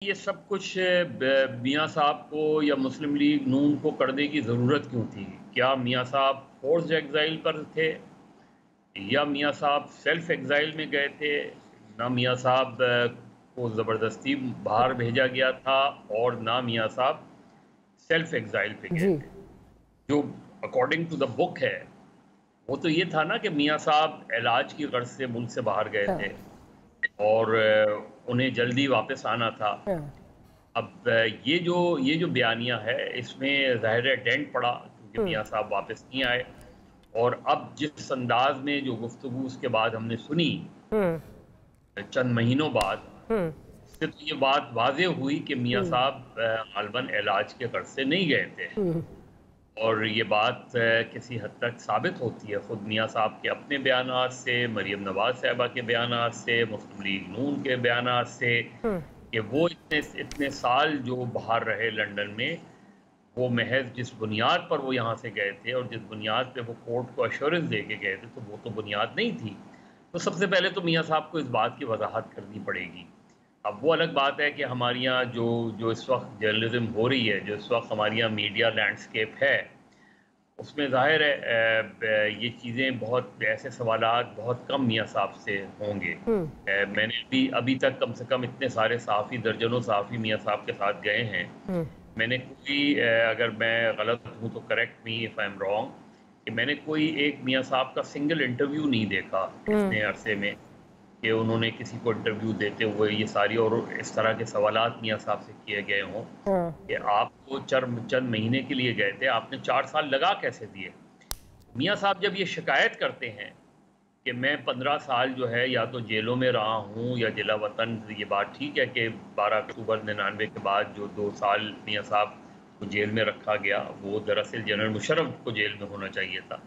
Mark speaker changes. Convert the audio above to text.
Speaker 1: یہ سب کچھ میاں صاحب کو یا مسلم لیگ نون کو کرنے کی ضرورت کیوں تھی؟ کیا میاں صاحب فورس ایگزائل پر تھے یا میاں صاحب سیلف ایگزائل میں گئے تھے؟ نہ میاں صاحب کو زبردستی باہر بھیجا گیا تھا اور نہ میاں صاحب سیلف ایگزائل پہ گئے
Speaker 2: جی
Speaker 1: تھے۔ جو اکارڈنگ ٹو دا بک ہے وہ تو یہ تھا نا کہ میاں صاحب علاج کی غرض سے ملک سے باہر گئے
Speaker 2: ہاں
Speaker 1: تھے اور انہیں جلدی واپس آنا تھا۔
Speaker 2: ہاں
Speaker 1: اب یہ جو بیانیہ ہے اس میں ظاہر ہے ڈینٹ پڑا کیونکہ
Speaker 2: ہوں
Speaker 1: میاں صاحب واپس نہیں آئے، اور اب جس انداز میں جو گفتگو اس کے بعد ہم نے سنی
Speaker 2: ہوں
Speaker 1: چند مہینوں بعد،
Speaker 2: ہوں
Speaker 1: اس سے تو یہ بات واضح ہوئی کہ میاں
Speaker 2: ہوں
Speaker 1: صاحب غالباً علاج کے غرض سے نہیں گئے تھے،
Speaker 2: ہوں
Speaker 1: اور یہ بات کسی حد تک ثابت ہوتی ہے خود میاں صاحب کے اپنے بیانات سے، مریم نواز صاحبہ کے بیانات سے، مسلم لیگ نون کے بیانات سے،
Speaker 2: ہوں
Speaker 1: کہ وہ اتنے سال جو باہر رہے لنڈن میں، وہ محض جس بنیاد پر وہ یہاں سے گئے تھے اور جس بنیاد پہ وہ کورٹ کو ایشورنس دے کے گئے تھے تو وہ تو بنیاد نہیں تھی۔ تو سب سے پہلے تو میاں صاحب کو اس بات کی وضاحت کرنی پڑے گی۔ اب وہ الگ بات ہے کہ ہمارے یہاں جو اس وقت جرنلزم ہو رہی ہے، جو اس وقت ہمارے یہاں میڈیا لینڈسکیپ ہے، اس میں ظاہر ہے یہ چیزیں بہت ایسے سوالات بہت کم میاں صاحب سے ہوں گے۔
Speaker 2: ہوں
Speaker 1: میں نے ابھی تک کم سے کم اتنے سارے صحافی، درجنوں صحافی میاں صاحب کے ساتھ گئے ہیں،
Speaker 2: ہوں
Speaker 1: میں نے کوئی اگر میں غلط ہوں تو correct me if I am wrong, کہ میں نے کوئی ایک میاں صاحب کا سنگل انٹرویو نہیں دیکھا
Speaker 2: ہوں
Speaker 1: اتنے عرصے میں کہ انہوں نے کسی کو انٹرویو دیتے ہوئے یہ ساری اور اس طرح کے سوالات میاں صاحب سے کیے گئے ہوں
Speaker 2: ہاں
Speaker 1: کہ آپ کو چند مہینے کے لیے گئے تھے، آپ نے 4 سال لگا کیسے دیے؟ میاں صاحب جب یہ شکایت کرتے ہیں کہ میں 15 سال جو ہے یا تو جیلوں میں رہا ہوں یا جلا وطن، یہ بات ٹھیک ہے کہ 12 اکتوبر 99 کے بعد جو 2 سال میاں صاحب کو جیل میں رکھا گیا وہ دراصل جنرل مشرف کو جیل میں ہونا چاہیے تھا،